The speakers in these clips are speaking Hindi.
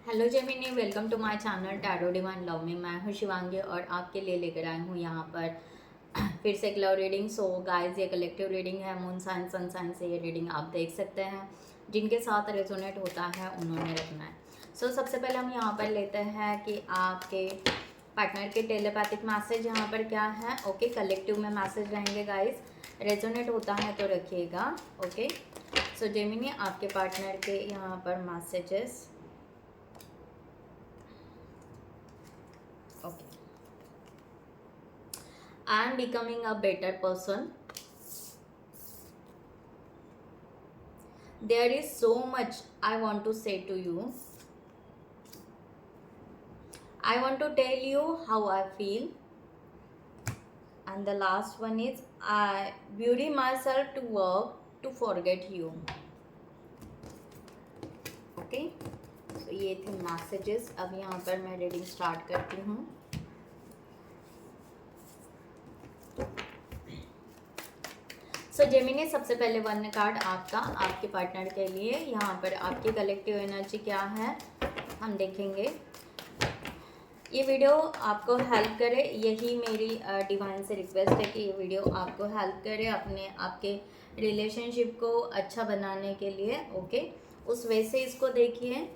Hello Gemini, welcome to my channel tarot divine love में। मैं हूँ शिवांगी और आपके लिए लेकर आई हूँ यहाँ पर फिर से एक लव रीडिंग। सो गाइस, ये कलेक्टिव रीडिंग है। मून साइन सन साइन से ये रीडिंग आप देख सकते हैं। जिनके साथ रेजोनेट होता है उन्होंने रखना है। सो सबसे पहले हम यहाँ पर लेते हैं कि आपके पार्टनर के टेलीपैथिक मैसेज यहाँ पर क्या है। ओके, कलेक्टिव में मैसेज रहेंगे गाइस। रेजोनेट होता है तो रखिएगा। ओके, सो जेमिनी, आपके पार्टनर के यहाँ पर messages. Okay. I am becoming a better person. There is so much I want to say to you. I want to tell you how I feel. And the last one is I bury myself to work to forget you. Okay. So ये थे मैसेजेस। अब यहाँ पर मैं रीडिंग स्टार्ट करती हूँ। सो जेमिनी, सबसे पहले वन कार्ड आपका आपके पार्टनर के लिए। यहाँ पर आपकी कलेक्टिव एनर्जी क्या है हम देखेंगे। ये वीडियो आपको हेल्प करे, यही मेरी डिवाइन से रिक्वेस्ट है कि ये वीडियो आपको हेल्प करे अपने आपके रिलेशनशिप को अच्छा बनाने के लिए। ओके, उस वे से इसको देखिए।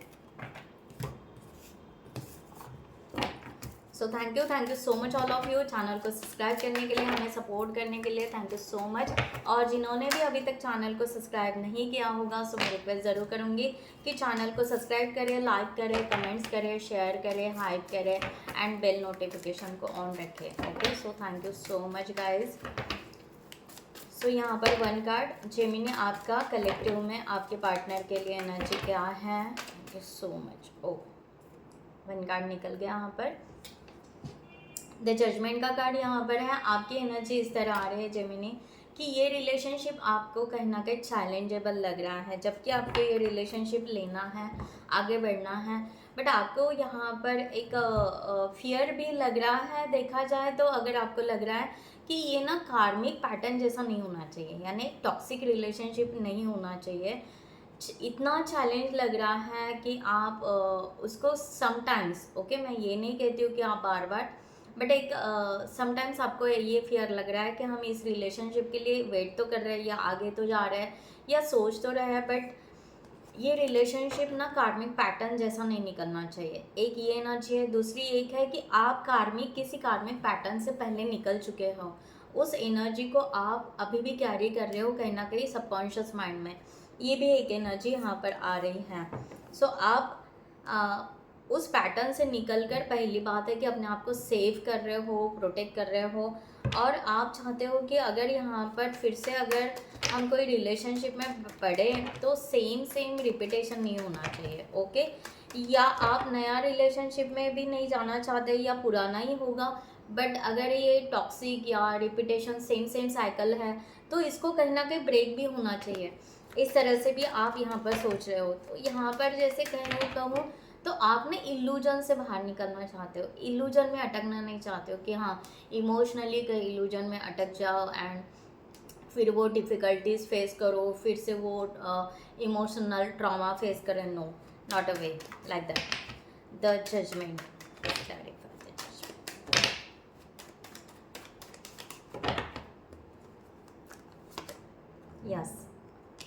सो thank you so much all of you. Channel को सब्सक्राइब करने के लिए, हमें सपोर्ट करने के लिए थैंक यू सो मच। और जिन्होंने भी अभी तक चैनल को सब्सक्राइब नहीं किया होगा, सो मैं रिक्वेस्ट ज़रूर करूँगी कि चैनल को सब्सक्राइब करें, लाइक करें, कमेंट्स करें, शेयर करें, हाइप करें एंड बेल नोटिफिकेशन को ऑन रखें। Okay, so thank you so much guys. So यहाँ पर वन कार्ड जेमिनी, आपका कलेक्टिव में आपके पार्टनर के लिए एनर्जी क्या है। Thank you so much. Oh, one card निकल गया यहाँ पर। द जजमेंट का कार्ड यहाँ पर है। आपकी एनर्जी इस तरह आ रही है जेमिनी कि ये रिलेशनशिप आपको कहीं ना कहीं चैलेंजेबल लग रहा है, जबकि आपको ये रिलेशनशिप लेना है, आगे बढ़ना है। बट आपको यहाँ पर एक फियर भी लग रहा है। देखा जाए तो अगर आपको लग रहा है कि ये ना कार्मिक पैटर्न जैसा नहीं होना चाहिए, यानी टॉक्सिक रिलेशनशिप नहीं होना चाहिए, इतना चैलेंज लग रहा है कि आप उसको समटाइम्स, ओके, मैं ये नहीं कहती हूँ कि आप बार बार, बट एक समटाइम्स आपको ये फियर लग रहा है कि हम इस रिलेशनशिप के लिए वेट तो कर रहे हैं या आगे तो जा रहे हैं या सोच तो रहे हैं, बट ये रिलेशनशिप ना कार्मिक पैटर्न जैसा नहीं निकलना चाहिए। एक ये एनर्जी है। दूसरी एक है कि आप किसी कार्मिक पैटर्न से पहले निकल चुके हो। उस एनर्जी को आप अभी भी कैरी कर रहे हो कहीं ना कहीं सबकॉन्शियस माइंड में। ये भी एक एनर्जी यहाँ पर आ रही है। सो आप उस पैटर्न से निकलकर पहली बात है कि अपने आप को सेव कर रहे हो, प्रोटेक्ट कर रहे हो, और आप चाहते हो कि अगर यहाँ पर फिर से अगर हम कोई रिलेशनशिप में पड़े तो सेम रिपीटेशन नहीं होना चाहिए। ओके, या आप नया रिलेशनशिप में भी नहीं जाना चाहते या पुराना ही होगा, बट अगर ये टॉक्सिक या रिपीटेशन सेम साइकिल है तो इसको कहीं ना कहीं ब्रेक भी होना चाहिए। इस तरह से भी आप यहाँ पर सोच रहे हो। तो यहाँ पर जैसे कहूँ तो आप ना इल्यूजन से बाहर निकलना चाहते हो, इल्यूजन में अटकना नहीं चाहते हो कि हाँ इमोशनली कहीं इल्यूजन में अटक जाओ एंड फिर वो डिफ़िकल्टीज फेस करो, फिर से वो इमोशनल ट्रॉमा फेस करें। No, not a way like that. The judgement, yes,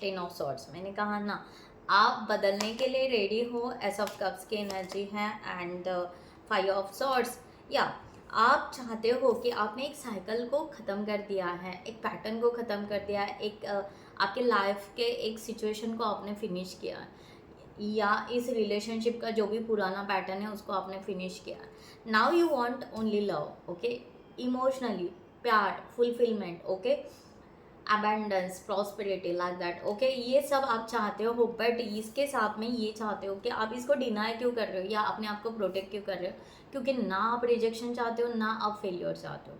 ten of swords. मैंने कहा ना, आप बदलने के लिए रेडी हो। एस ऑफ कप्स की एनर्जी है एंड फाइव ऑफ सॉर्ड्स। या आप चाहते हो कि आपने एक साइकिल को ख़त्म कर दिया है, एक पैटर्न को ख़त्म कर दिया है, एक आपके लाइफ के एक सिचुएशन को आपने फिनिश किया है, या इस रिलेशनशिप का जो भी पुराना पैटर्न है उसको आपने फिनिश किया। Now you want only love, okay, emotionally प्यार, fulfilment, okay, abundance, prosperity, like that. Okay, ये सब आप चाहते हो, बट इसके साथ में ये चाहते हो कि आप इसको डिनाई क्यों कर रहे हो या अपने आप को प्रोटेक्ट क्यों कर रहे हो, क्योंकि ना आप रिजेक्शन चाहते हो ना आप फेलियर चाहते हो।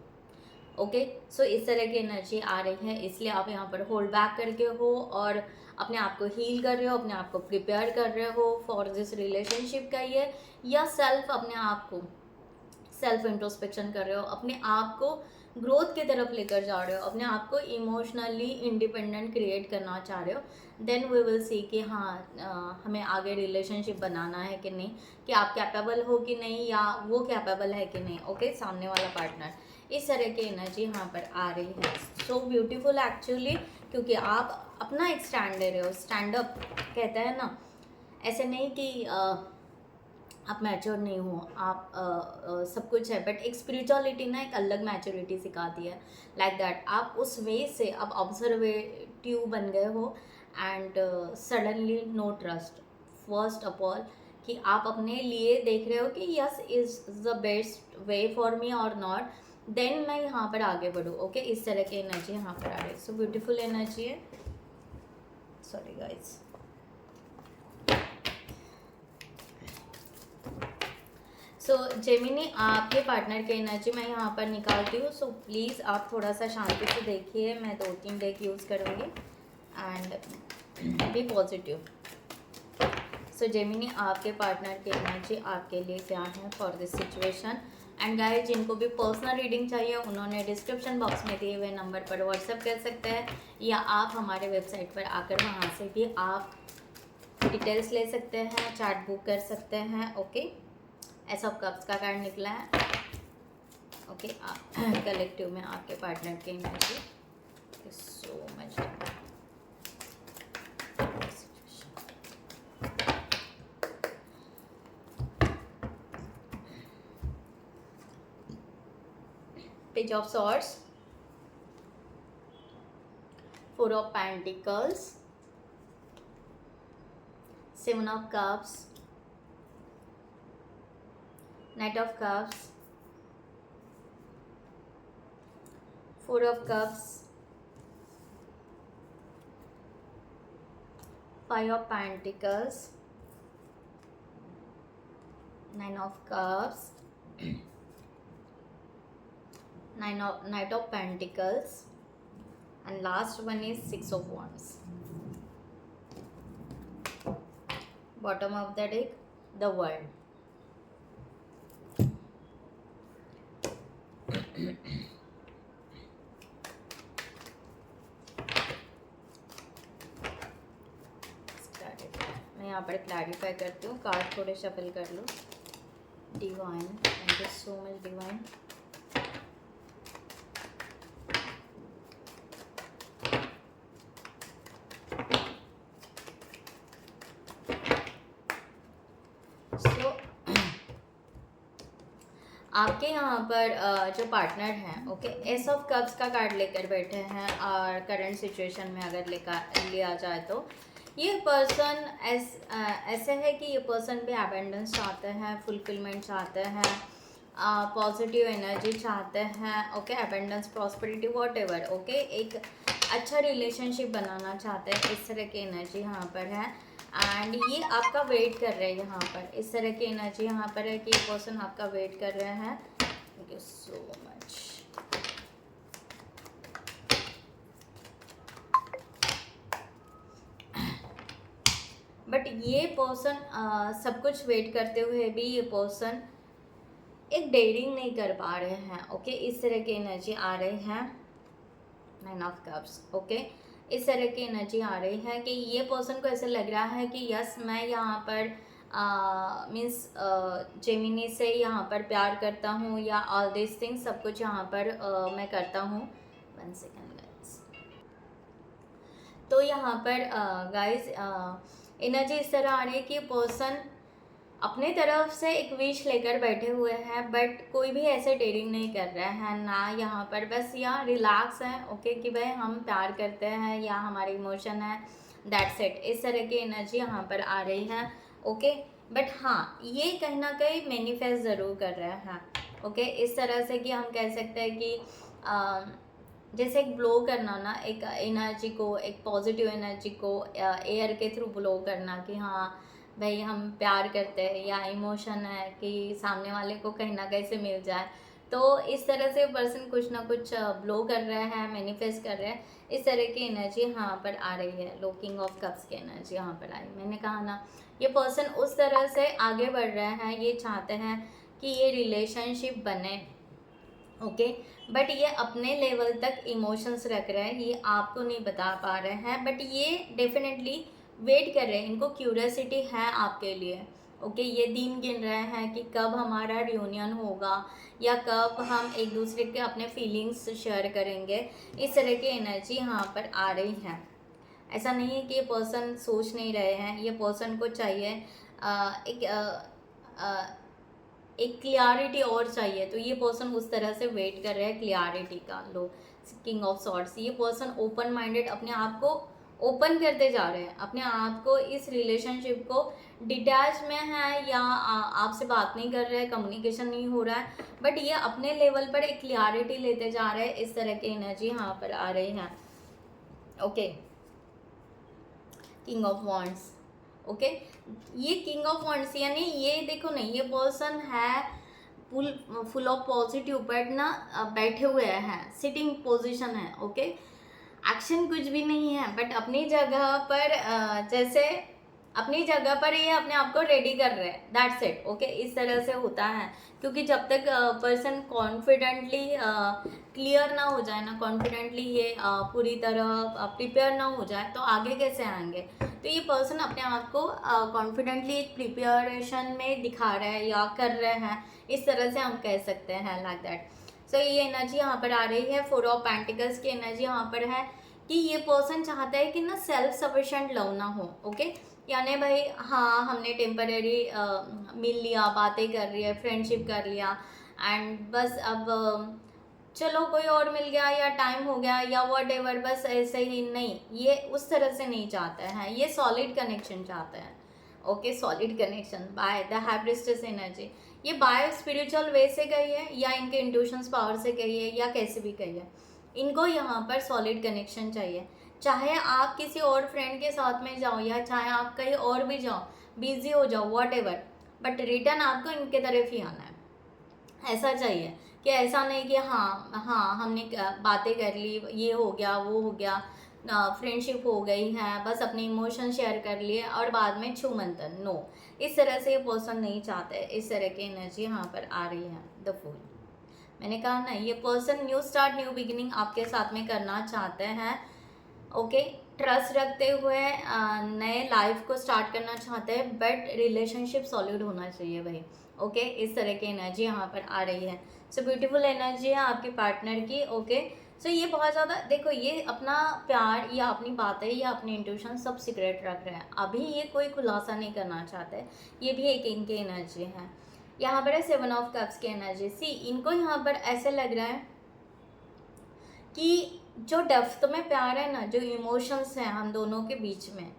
ओके, सो इस तरह की एनर्जी आ रही है, इसलिए आप यहाँ पर होल्ड बैक करके हो और अपने आप को हील कर रहे हो, अपने आप को प्रिपेयर कर रहे हो फॉर दिस रिलेशनशिप का ये, या अपने आप को सेल्फ इंट्रोस्पेक्शन कर रहे हो, अपने आप को ग्रोथ की तरफ लेकर जा रहे हो, अपने आप को इमोशनली इंडिपेंडेंट क्रिएट करना चाह रहे हो, देन वी विल सी कि हाँ हमें आगे रिलेशनशिप बनाना है कि नहीं, कि आप कैपेबल हो कि नहीं, या वो कैपेबल है कि नहीं। ओके, सामने वाला पार्टनर, इस तरह की एनर्जी यहाँ पर आ रही है। सो ब्यूटीफुल एक्चुअली, क्योंकि आप अपना एक स्टैंड ले रहे हो, स्टैंड अप कहते हैं ना, ऐसे नहीं कि आप मैच्योर नहीं हो, आप सब कुछ है, बट एक स्पिरिचुअलिटी ना एक अलग मैच्योरिटी सिखाती है, लाइक दैट आप उस वे से अब ऑब्जर्वेटिव बन गए हो, and suddenly no trust first of all, कि आप अपने लिए देख रहे हो कि yes is the best way for me और नॉट, देन मैं यहाँ पर आगे बढ़ूँ। ओके, इस तरह की एनर्जी यहाँ पर आ रही है। सो ब्यूटीफुल एनर्जी है। Sorry guys. सो जेमिनी, आपके पार्टनर की एनर्जी मैं यहाँ पर निकालती हूँ। सो प्लीज़ आप थोड़ा सा शांति से देखिए, मैं 2-3 डेक यूज़ करूँगी, and be positive. So Gemini, आपके पार्टनर की एनर्जी आपके लिए क्या है for this situation. And guys, जिनको भी पर्सनल रीडिंग चाहिए उन्होंने डिस्क्रिप्शन बॉक्स में दिए हुए नंबर पर व्हाट्सएप कर सकते हैं, या आप हमारे वेबसाइट पर आकर वहाँ से भी आप डिटेल्स ले सकते हैं, चार्ट बुक कर सकते हैं। ओके, एस ऑफ कप्स का कार्ड निकला है। ओके, कलेक्टिव में आपके पार्टनर की energy so much. Page of swords, 4 of pentacles, 7 of cups, Knight of Cups, 4 of Cups, 5 of Pentacles, 9 of Cups, Knight of Pentacles, and last one is 6 of Wands. Bottom of the deck, the World. मैं यहाँ पर क्लैरिफाई करती हूँ, कार्ड थोड़े शफल कर लो। Divine, thank you so much divine. आपके यहाँ पर जो पार्टनर हैं, ओके, एस ऑफ कप्स का कार्ड लेकर बैठे हैं, और करंट सिचुएशन में अगर लिया जाए तो ये पर्सन ऐसे है कि ये पर्सन भी अबेंडेंस चाहते हैं, फुलफिलमेंट चाहते हैं, पॉजिटिव एनर्जी चाहते हैं। Okay, abundance, prosperity, whatever. Okay, एक अच्छा रिलेशनशिप बनाना चाहते हैं, इस तरह की एनर्जी यहाँ पर है। एंड ये आपका वेट कर रहे हैं यहाँ पर, इस तरह की एनर्जी यहाँ पर है कि ये पर्सन आपका वेट कर रहे हैं। Thank you so much. But ये पर्सन सब कुछ वेट करते हुए भी ये पर्सन एक डेयरिंग नहीं कर पा रहे हैं। ओके, इस तरह की एनर्जी आ रही है। 9 ऑफ कप्स। ओके, इस तरह की एनर्जी आ रही है कि ये पर्सन को ऐसा लग रहा है कि यस मैं यहाँ पर मीन्स जेमिनी से यहाँ पर प्यार करता हूँ, या ऑल दिस थिंग्स सब कुछ यहाँ पर मैं करता हूँ। 1 सेकेंड गाइस। तो यहाँ पर गाइस एनर्जी इस तरह आ रही है कि पर्सन अपने तरफ से एक विश लेकर बैठे हुए हैं, बट कोई भी ऐसे डेयरिंग नहीं कर रहे हैं ना यहाँ पर, बस यहाँ रिलैक्स है। ओके, कि भाई हम प्यार करते हैं या हमारे इमोशन है, दैट्स इट। इस तरह की एनर्जी यहाँ पर आ रही है। ओके, बट हाँ ये कहीं ना कहीं मैनिफेस्ट ज़रूर कर रहे हैं। ओके, इस तरह से कि हम कह सकते हैं कि जैसे एक ब्लो करना ना, एक एनर्जी को, एक पॉजिटिव एनर्जी को एयर के थ्रू ब्लो करना कि हाँ भाई हम प्यार करते हैं, या इमोशन है कि सामने वाले को कहीं ना कहीं से मिल जाए। तो इस तरह से पर्सन कुछ ना कुछ ब्लो कर रहे हैं, मैनिफेस्ट कर रहे हैं। इस तरह की एनर्जी यहाँ पर आ रही है। किंग ऑफ कप्स की एनर्जी यहाँ पर आई। मैंने कहा ना ये पर्सन उस तरह से आगे बढ़ रहे हैं, ये चाहते हैं कि ये रिलेशनशिप बने। ओके। बट ये अपने लेवल तक इमोशंस रख रहे हैं, ये आपको नहीं बता पा रहे हैं, बट ये डेफिनेटली वेट कर रहे हैं, इनको क्यूरियोसिटी है आपके लिए। ओके, ये दिन गिन रहे हैं कि कब हमारा रियूनियन होगा या कब हम एक दूसरे के अपने फीलिंग्स शेयर करेंगे। इस तरह की एनर्जी यहाँ पर आ रही है। ऐसा नहीं है कि ये पर्सन सोच नहीं रहे हैं, ये पर्सन को चाहिए एक एक क्लियरिटी और चाहिए, तो ये पर्सन उस तरह से वेट कर रहे हैं क्लियरिटी का। लो, किंग ऑफ सॉर्ड्स, ये पर्सन ओपन माइंडेड, अपने आप को ओपन करते जा रहे हैं, अपने आप को इस रिलेशनशिप को डिटैच में है या आपसे बात नहीं कर रहे हैं, कम्युनिकेशन नहीं हो रहा है, बट ये अपने लेवल पर एक क्लियरिटी लेते जा रहे हैं। इस तरह की एनर्जी यहाँ पर आ रही है। Okay, king of wands. Okay, ये किंग ऑफ वॉन्ड्स यानी ये देखो नहीं, ये पर्सन है फुल ऑफ पॉजिटिव, बट ना बैठे हुए हैं, सिटिंग पोजीशन है। ओके, एक्शन कुछ भी नहीं है, बट अपनी जगह पर जैसे अपनी जगह पर ये अपने आप को रेडी कर रहे हैं, दैट्स इट। ओके, इस तरह से होता है, क्योंकि जब तक पर्सन कॉन्फिडेंटली क्लियर ना हो जाए ना, कॉन्फिडेंटली ये पूरी तरह प्रिपेयर ना हो जाए, तो आगे कैसे आएंगे। तो ये पर्सन अपने आप को कॉन्फिडेंटली एक प्रिपरेशन में दिखा रहे हैं या कर रहे हैं, इस तरह से हम कह सकते हैं, लाइक दैट। सो ये एनर्जी यहाँ पर आ रही है। 4 ऑफ पेंटिकल्स की एनर्जी यहाँ पर है कि ये पर्सन चाहता है कि ना सेल्फ सफिशिएंट लव ना हो। ओके, यानी भाई हाँ, हमने टेम्परेरी मिल लिया, बातें कर रही है, फ्रेंडशिप कर लिया, एंड बस अब चलो कोई और मिल गया या टाइम हो गया या व्हाटएवर, बस ऐसे ही नहीं, ये उस तरह से नहीं चाहते हैं, ये सॉलिड कनेक्शन चाहते हैं। Okay, solid connection by the high priestess energy. ये बाय स्पिरिचुअल वे से गई है या इनके इंट्यूशंस पावर से गई है या कैसे भी गई है, इनको यहाँ पर सॉलिड कनेक्शन चाहिए। चाहे आप किसी और फ्रेंड के साथ में जाओ या चाहे आप कहीं और भी जाओ, बिजी हो जाओ, व्हाटएवर, बट रिटर्न आपको इनके तरफ ही आना है। ऐसा चाहिए कि ऐसा नहीं कि हाँ हमने बातें कर ली, ये हो गया वो हो गया, फ्रेंडशिप हो गई है, बस अपने इमोशन शेयर कर लिए और बाद में छू मंतन। नो, इस तरह से ये पर्सन नहीं चाहते। इस तरह की एनर्जी यहाँ पर आ रही है। द फूल, मैंने कहा ना, ये person new start, new beginning आपके साथ में करना चाहते हैं। ओके, ट्रस्ट रखते हुए नए लाइफ को स्टार्ट करना चाहते हैं, बट रिलेशनशिप सॉलिड होना चाहिए भाई। ओके, इस तरह की एनर्जी यहाँ पर आ रही है। सो ब्यूटीफुल एनर्जी है आपके पार्टनर की। ओके, सो ये बहुत ज़्यादा देखो, ये अपना प्यार या अपनी बातें या अपने इंट्यूशन सब सीक्रेट रख रहे हैं, अभी ये कोई खुलासा नहीं करना चाहते। ये भी एक इनकी एनर्जी है। यहाँ पर है 7 ऑफ कप्स की एनर्जी। सी, इनको यहाँ पर ऐसे लग रहा है कि जो डेप्थ में प्यार है ना, जो इमोशंस हैं हम दोनों के बीच में,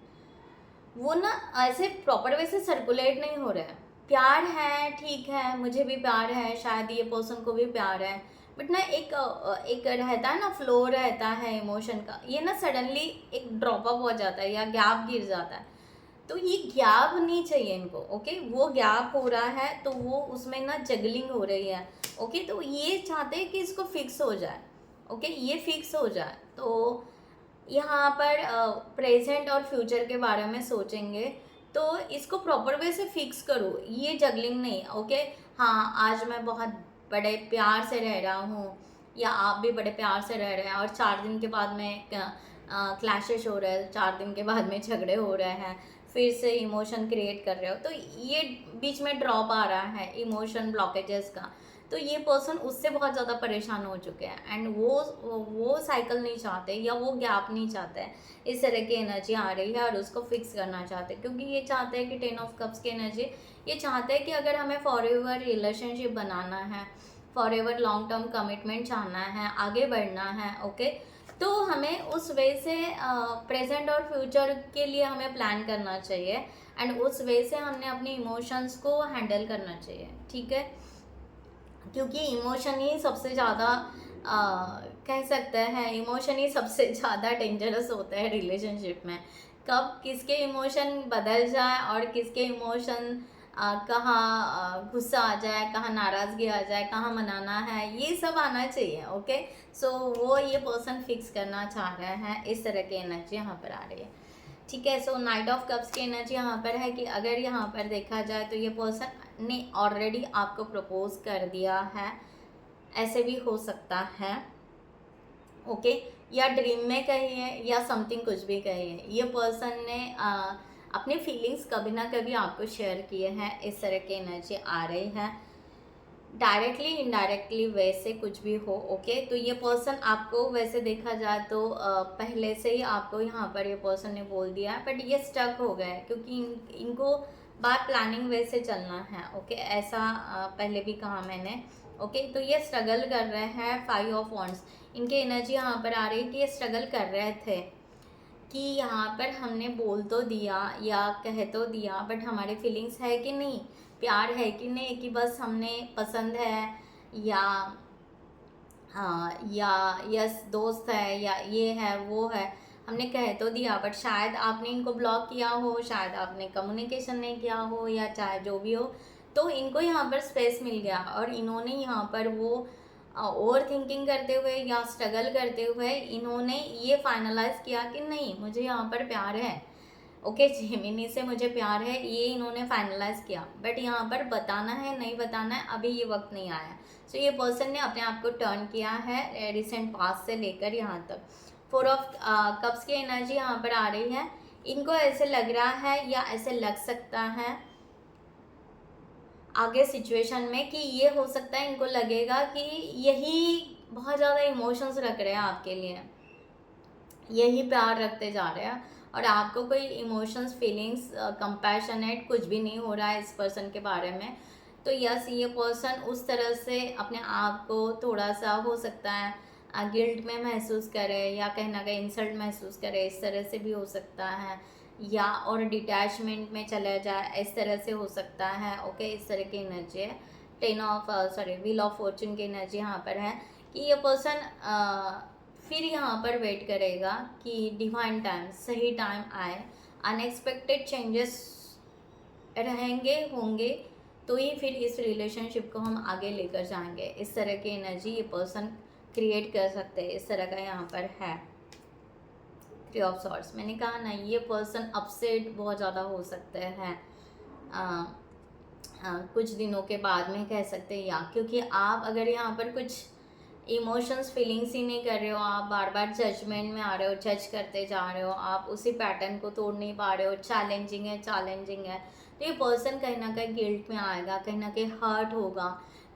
वो ना ऐसे प्रॉपर वे से सर्कुलेट नहीं हो रहा है। प्यार है, ठीक है, मुझे भी प्यार है, शायद ये पर्सन को भी प्यार है, बट ना एक रहता है ना, फ्लो रहता है इमोशन का, ये ना सडनली एक ड्रॉप अप हो जाता है या गैप गिर जाता है। तो ये गैप नहीं चाहिए इनको। ओके, वो गैप हो रहा है तो वो उसमें ना जगलिंग हो रही है। ओके, तो ये चाहते हैं कि इसको फिक्स हो जाए। ओके, ये फिक्स हो जाए, तो यहाँ पर प्रेजेंट और फ्यूचर के बारे में सोचेंगे, तो इसको प्रॉपर वे से फिक्स करो, ये जगलिंग नहीं। ओके, हाँ, आज मैं बहुत बड़े प्यार से रह रहा हूँ या आप भी बड़े प्यार से रह रहे हैं और 4 दिन के बाद में क्लैशेस हो रहे हैं, 4 दिन के बाद में झगड़े हो रहे हैं, फिर से इमोशन क्रिएट कर रहे हो, तो ये बीच में ड्रॉप आ रहा है इमोशन ब्लॉकेजेस का। तो ये पर्सन उससे बहुत ज़्यादा परेशान हो चुके हैं, एंड वो साइकिल नहीं चाहते या वो गैप नहीं चाहते हैं। इस तरह की एनर्जी आ रही है और उसको फिक्स करना चाहते हैं, क्योंकि ये चाहते हैं कि 10 ऑफ कप्स की एनर्जी, ये चाहते हैं कि अगर हमें फॉरएवर रिलेशनशिप बनाना है, फॉरएवर लॉन्ग टर्म कमिटमेंट चाहना है, आगे बढ़ना है, ओके, तो हमें उस वे से प्रेजेंट और फ्यूचर के लिए हमें प्लान करना चाहिए, एंड उस वे से हमने अपने इमोशंस को हैंडल करना चाहिए। ठीक है, क्योंकि इमोशन ही सबसे ज़्यादा कह सकते हैं, इमोशन ही सबसे ज़्यादा डेंजरस होता है रिलेशनशिप में। कब किसके इमोशन बदल जाए और किसके इमोशन कहाँ गुस्सा आ जाए, कहाँ नाराज़गी आ जाए, कहाँ मनाना है, ये सब आना चाहिए। ओके, सो वो ये पर्सन फिक्स करना चाह रहे हैं। इस तरह की एनर्जी यहाँ पर आ रही है। ठीक है, सो नाइट ऑफ कप्स की एनर्जी यहाँ पर है कि अगर यहाँ पर देखा जाए तो ये पर्सन ने ऑलरेडी आपको प्रपोज कर दिया है, ऐसे भी हो सकता है। ओके, या ड्रीम में कहिए या समथिंग कुछ भी कहिए, ये पर्सन ने अपने फीलिंग्स कभी ना कभी आपको शेयर किए हैं। इस तरह की एनर्जी आ रही है, डायरेक्टली इनडायरेक्टली वैसे कुछ भी हो। ओके, तो ये पर्सन आपको वैसे देखा जाए तो पहले से ही आपको यहाँ पर ये पर्सन ने बोल दिया है, बट ये स्टक हो गए क्योंकि इनको बात प्लानिंग वे से चलना है। ओके, ऐसा पहले भी कहा मैंने। ओके, तो ये स्ट्रगल कर रहे हैं। 5 ऑफ वॉन्ड्स, इनकी एनर्जी यहाँ पर आ रही है कि ये स्ट्रगल कर रहे थे कि यहाँ पर हमने बोल तो दिया या कह तो दिया, बट हमारे फीलिंग्स है कि नहीं, प्यार है कि नहीं, कि बस हमने पसंद है या या यस दोस्त है या ये है वो है, हमने कह तो दिया, बट शायद आपने इनको ब्लॉक किया हो, शायद आपने कम्युनिकेशन नहीं किया हो, या चाहे जो भी हो, तो इनको यहाँ पर स्पेस मिल गया और इन्होंने यहाँ पर वो ओवर थिंकिंग करते हुए या स्ट्रगल करते हुए इन्होंने ये फाइनलाइज किया कि नहीं, मुझे यहाँ पर प्यार है। ओके, जेमिनी से मुझे प्यार है, ये इन्होंने फाइनलाइज किया, बट यहाँ पर बताना है नहीं बताना है, अभी ये वक्त नहीं आया। सो ये पर्सन ने अपने आप को टर्न किया है रिसेंट पास्ट से लेकर यहाँ तक। 4 ऑफ कप्स की एनर्जी यहाँ पर आ रही है। इनको ऐसे लग रहा है या ऐसे लग सकता है आगे सिचुएशन में कि ये हो सकता है, इनको लगेगा कि यही बहुत ज़्यादा इमोशंस रख रहे हैं आपके लिए, यही प्यार रखते जा रहे हैं, और आपको कोई इमोशंस फीलिंग्स कंपैशनेट कुछ भी नहीं हो रहा है इस पर्सन के बारे में। तो यस, ये पर्सन उस तरह से अपने आप को थोड़ा सा हो सकता है गिल्ट में महसूस करे या कहीं ना कहीं इंसल्ट महसूस करे, इस तरह से भी हो सकता है, या और डिटैचमेंट में चला जाए, इस तरह से हो सकता है। ओके, इस तरह की एनर्जी है। 10 ऑफ व्हील ऑफ फॉर्चून की एनर्जी यहाँ पर है कि ये पर्सन फिर यहाँ पर वेट करेगा कि डिवाइन टाइम, सही टाइम आए, अनएक्सपेक्टेड चेंजेस रहेंगे होंगे, तो ही फिर इस रिलेशनशिप को हम आगे लेकर जाएंगे। इस तरह की एनर्जी ये पर्सन क्रिएट कर सकते हैं, इस तरह का यहाँ पर है। 3 ऑफ सॉर्ड्स, मैंने कहा ना, ये पर्सन अपसेट बहुत ज़्यादा हो सकते हैं कुछ दिनों के बाद में कह सकते हैं, या क्योंकि आप अगर यहाँ पर कुछ इमोशंस फीलिंग्स ही नहीं कर रहे हो, आप बार बार जजमेंट में आ रहे हो, जज करते जा रहे हो, आप उसी पैटर्न को तोड़ नहीं पा रहे हो, चैलेंजिंग है चैलेंजिंग है, तो ये पर्सन कहीं ना कहीं गिल्ट में आएगा, कहीं ना कहीं हर्ट होगा,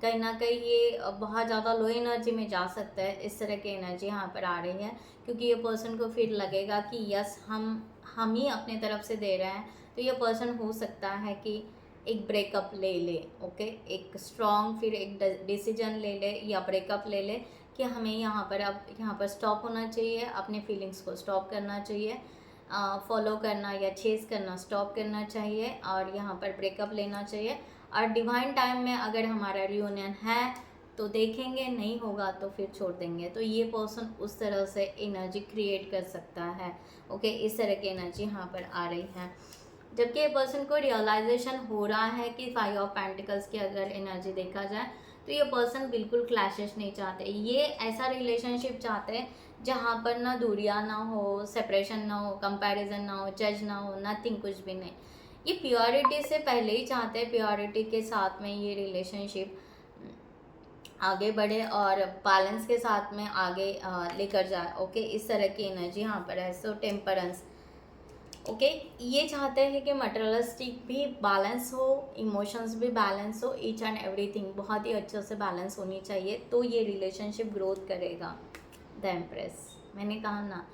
कहीं ना कहीं ये बहुत ज़्यादा लो एनर्जी में जा सकता है। इस तरह की एनर्जी यहाँ पर आ रही है क्योंकि ये पर्सन को फिर लगेगा कि यस, हम ही अपने तरफ से दे रहे हैं, तो ये पर्सन हो सकता है कि एक ब्रेकअप ले ले। ओके, एक स्ट्रॉन्ग फिर एक डिसीजन ले ले या ब्रेकअप ले ले कि हमें यहाँ पर अब यहाँ पर स्टॉप होना चाहिए, अपने फीलिंग्स को स्टॉप करना चाहिए, फॉलो करना या चेस करना स्टॉप करना चाहिए, और यहाँ पर ब्रेकअप लेना चाहिए। और डिवाइन टाइम में अगर हमारा रियूनियन है तो देखेंगे, नहीं होगा तो फिर छोड़ देंगे। तो ये पर्सन उस तरह से एनर्जी क्रिएट कर सकता है। ओके, इस तरह की एनर्जी यहाँ पर आ रही है, जबकि ये पर्सन को रियलाइजेशन हो रहा है कि 5 ऑफ पेंटिकल्स की अगर एनर्जी देखा जाए तो ये पर्सन बिल्कुल क्लैशेस नहीं चाहते। ये ऐसा रिलेशनशिप चाहते हैं जहाँ पर ना दूरियाँ ना हो, सेपरेशन ना हो, कंपैरिजन ना हो, जज ना हो, नथिंग, कुछ भी नहीं। ये प्योरिटी से पहले ही चाहते हैं, प्योरिटी के साथ में ये रिलेशनशिप आगे बढ़े और बैलेंस के साथ में आगे लेकर जाए। ओके, इस तरह की एनर्जी यहाँ पर है। सो टेम्परेंस, ओके, ये चाहते हैं कि मटेरियलिस्टिक भी बैलेंस हो, इमोशंस भी बैलेंस हो, ईच एंड एवरीथिंग बहुत ही अच्छे से बैलेंस होनी चाहिए, तो ये रिलेशनशिप ग्रोथ करेगा। द एम्प्रेस, मैंने कहा ना,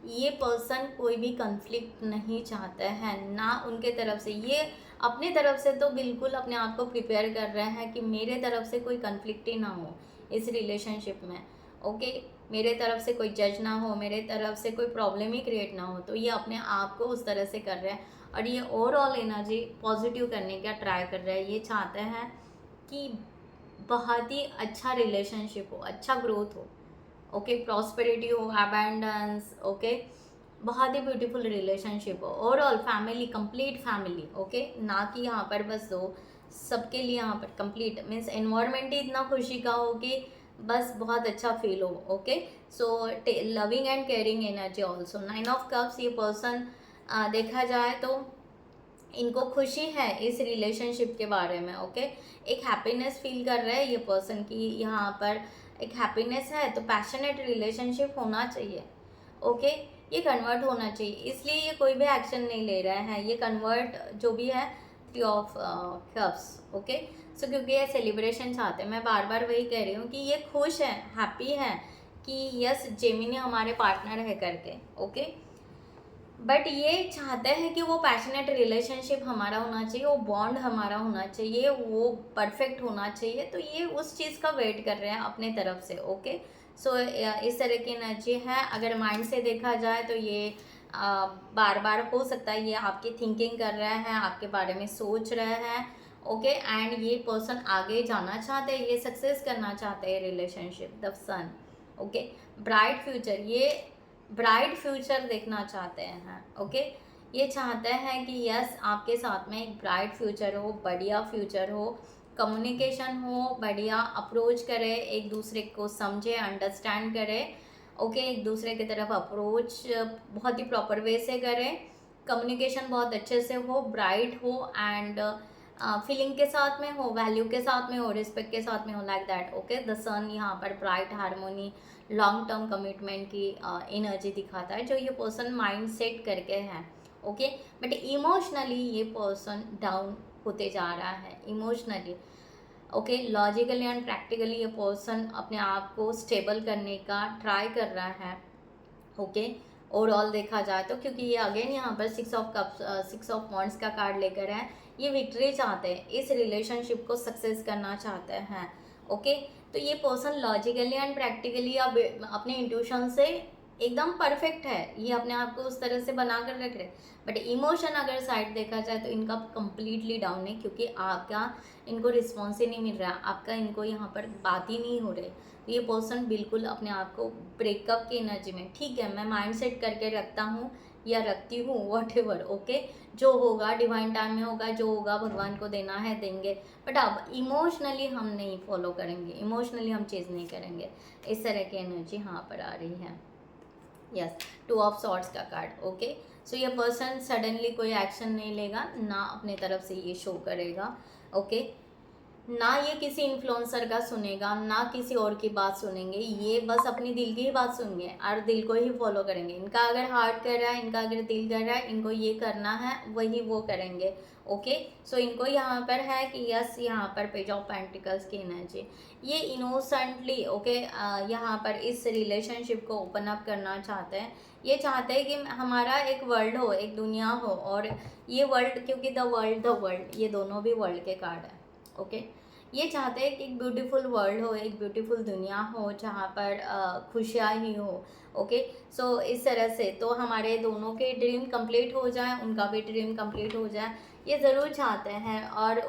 ये पर्सन कोई भी कन्फ्लिक्ट नहीं चाहता है ना उनके तरफ से। ये अपने तरफ से तो बिल्कुल अपने आप को प्रिपेयर कर रहे हैं कि मेरे तरफ से कोई कन्फ्लिक्ट ही ना हो इस रिलेशनशिप में। ओके, मेरे तरफ से कोई जज ना हो, मेरे तरफ से कोई प्रॉब्लम ही क्रिएट ना हो, तो ये अपने आप को उस तरह से कर रहे हैं और ये ओवरऑल एनर्जी पॉजिटिव करने का ट्राई कर रहे हैं। ये चाहते हैं कि बहुत ही अच्छा रिलेशनशिप हो, अच्छा ग्रोथ हो, ओके, प्रॉस्पेरिटी हो, अबैंडेंस, ओके, बहुत ही ब्यूटीफुल रिलेशनशिप हो, overall family, complete family. Okay, ना कि यहाँ पर बस दो, सबके लिए यहाँ पर कंप्लीट मीन्स एनवायरनमेंट ही इतना खुशी का हो कि बस बहुत अच्छा फील हो। Okay, so loving and caring energy also. 9 of cups, ये पर्सन देखा जाए तो इनको खुशी है इस रिलेशनशिप के बारे में। ओके, एक हैप्पीनेस फील कर रहे हैं ये पर्सन की, यहाँ पर एक हैप्पीनेस है, तो पैशनेट रिलेशनशिप होना चाहिए। ओके, ये कन्वर्ट होना चाहिए, इसलिए ये कोई भी एक्शन नहीं ले रहा है, ये कन्वर्ट जो भी है 3 ऑफ कप्स। ओके, सो क्योंकि ये सेलिब्रेशन चाहते हैं, मैं बार बार वही कह रही हूँ कि ये खुश है, हैप्पी है कि यस जेमिनी हमारे पार्टनर है करके। ओके, बट ये चाहते हैं कि वो पैशनेट रिलेशनशिप हमारा होना चाहिए, वो बॉन्ड हमारा होना चाहिए, वो परफेक्ट होना चाहिए, तो ये उस चीज़ का वेट कर रहे हैं अपने तरफ से। ओके, सो इस तरह की एनर्जी है। अगर माइंड से देखा जाए तो ये बार बार हो सकता है ये आपकी थिंकिंग कर रहा है, आपके बारे में सोच रहा है। ओके, एंड ये पर्सन आगे जाना चाहते हैं, ये सक्सेस करना चाहते हैं relationship, the sun. Okay, bright future, ये ब्राइट फ्यूचर देखना चाहते हैं। ओके, ये चाहते हैं कि यस आपके साथ में एक ब्राइट फ्यूचर हो, बढ़िया फ्यूचर हो, कम्युनिकेशन हो, बढ़िया अप्रोच करे, एक दूसरे को समझे, अंडरस्टैंड करे। ओके, एक दूसरे की तरफ अप्रोच बहुत ही प्रॉपर वे से करें, कम्युनिकेशन बहुत अच्छे से हो, ब्राइट हो, एंड फीलिंग के साथ में हो, वैल्यू के साथ में हो, रिस्पेक्ट के साथ में हो, लाइक दैट। ओके, द सन यहाँ पर bright harmony, long term commitment की एनर्जी दिखाता है जो ये पर्सन माइंड सेट करके है। ओके, बट इमोशनली ये पर्सन डाउन होते जा रहा है emotionally. Okay, logically and practically ये पर्सन अपने आप को स्टेबल करने का ट्राई कर रहा है। ओके, ओवरऑल देखा जाए तो, क्योंकि ये अगेन यहाँ पर 6 ऑफ कप्स 6 ऑफ वॉन्ड्स का कार्ड लेकर है, ये विक्ट्री चाहते हैं, इस रिलेशनशिप को सक्सेस करना चाहते हैं। ओके, तो ये पर्सन लॉजिकली एंड प्रैक्टिकली अब अपने इंट्यूशन से एकदम परफेक्ट है, ये अपने आप को उस तरह से बना कर रख रहे, बट इमोशन अगर साइड देखा जाए तो इनका कंप्लीटली डाउन है, क्योंकि आपका इनको रिस्पॉन्स ही नहीं मिल रहा, आपका इनको यहाँ पर बात ही नहीं हो रही। तो ये पर्सन बिल्कुल अपने आप को ब्रेकअप की एनर्जी में, ठीक है मैं माइंड सेट करके रखता हूँ या रखती हूँ, वॉट एवर। ओके, जो होगा डिवाइन टाइम में होगा, जो होगा भगवान को देना है देंगे, बट अब इमोशनली हम नहीं फॉलो करेंगे, इमोशनली हम चीज़ नहीं करेंगे। इस तरह की एनर्जी यहाँ पर आ रही है। यस, 2 ऑफ सॉर्ड्स का कार्ड। ओके, सो ये पर्सन सडनली कोई एक्शन नहीं लेगा, ना अपने तरफ से ये शो करेगा। ओके, ना ये किसी इन्फ्लुएंसर का सुनेगा, ना किसी और की बात सुनेंगे, ये बस अपनी दिल की ही बात सुनेंगे और दिल को ही फॉलो करेंगे। इनका अगर हार्ट कर रहा है, इनका अगर दिल कर रहा है, इनको ये करना है, वही वो करेंगे। ओके, सो इनको यहाँ पर है कि यस, यहाँ पर पेज ऑफ पेंटिकल्स की एनर्जी, ये इनोसेंटली ओके यहाँ पर इस रिलेशनशिप को ओपन अप करना चाहते हैं। ये चाहते हैं कि हमारा एक वर्ल्ड हो, एक दुनिया हो, और ये वर्ल्ड, क्योंकि द वर्ल्ड ये दोनों भी वर्ल्ड के कार्ड हैं। ओके, ये चाहते हैं कि एक ब्यूटीफुल वर्ल्ड हो, एक ब्यूटीफुल दुनिया हो जहाँ पर खुशियाँ ही हो। ओके, सो इस तरह से तो हमारे दोनों के ड्रीम कंप्लीट हो जाए, उनका भी ड्रीम कंप्लीट हो जाए, ये ज़रूर चाहते हैं। और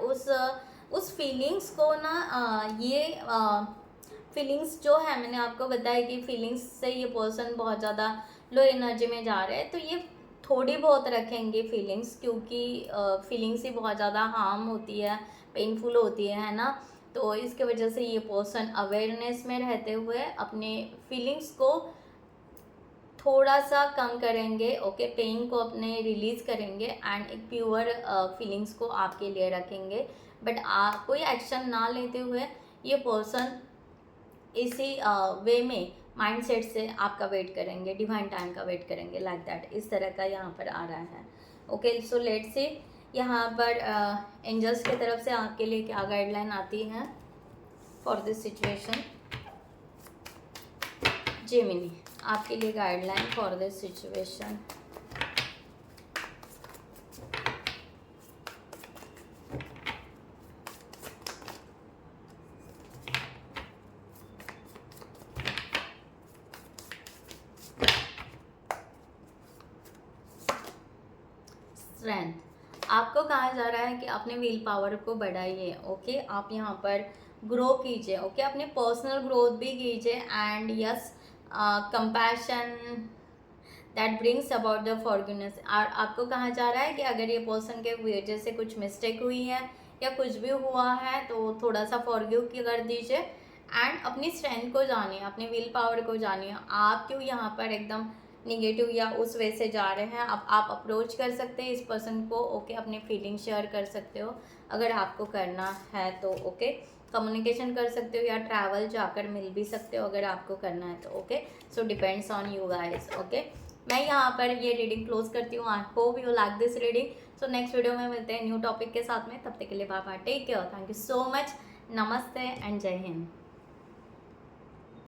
उस फीलिंग्स को ना ये फीलिंग्स जो है, मैंने आपको बताया कि फीलिंग्स से ये पर्सन बहुत ज़्यादा लो एनर्जी में जा रहे हैं, तो ये थोड़ी बहुत रखेंगे फीलिंग्स, क्योंकि फीलिंग्स ही बहुत ज़्यादा हार्म होती है, पेनफुल होती है ना। तो इसके वजह से ये पर्सन अवेयरनेस में रहते हुए अपने फीलिंग्स को थोड़ा सा कम करेंगे। ओके, पेन को अपने रिलीज़ करेंगे एंड एक प्योर फीलिंग्स को आपके लिए रखेंगे, बट आप कोई एक्शन ना लेते हुए ये पर्सन इसी वे में माइंडसेट से आपका वेट करेंगे, डिवाइन टाइम का वेट करेंगे, लाइक दैट। इस तरह का यहाँ पर आ रहा है। ओके, सो लेट्स सी यहाँ पर एंजल्स की तरफ से आपके लिए क्या गाइडलाइन आती है फॉर दिस सिचुएशन। जेमिनी, आपके लिए guideline for this situation. Strength, आपको कहा जा रहा है कि अपने विल पावर को बढ़ाइए। ओके, आप यहाँ पर ग्रो कीजिए। ओके, अपने पर्सनल ग्रोथ भी कीजिए, and yes compassion that brings about the forgiveness. और आपको कहा जा रहा है कि अगर ये पर्सन के वजह से कुछ मिस्टेक हुई है या कुछ भी हुआ है तो थोड़ा सा फॉरगिव कर दीजिए, एंड अपनी स्ट्रेंथ को जानिए, अपने विल पावर को जानिए। आप क्यों यहाँ पर एकदम निगेटिव या उस वे से जा रहे हैं, अब आप अप्रोच कर सकते हैं इस पर्सन को। ओके, अपनी फीलिंग शेयर कर सकते हो अगर आपको करना है तो। ओके, कम्युनिकेशन कर सकते हो या ट्रैवल जाकर मिल भी सकते हो अगर आपको करना है तो। Okay, so depends on you guys. Okay, मैं यहाँ पर ये रीडिंग क्लोज करती हूँ। I hope you like this reading. So next video में मिलते हैं न्यू टॉपिक के साथ में। तब तक के लिए bye bye, take care, thank you so much, नमस्ते एंड जय हिंद।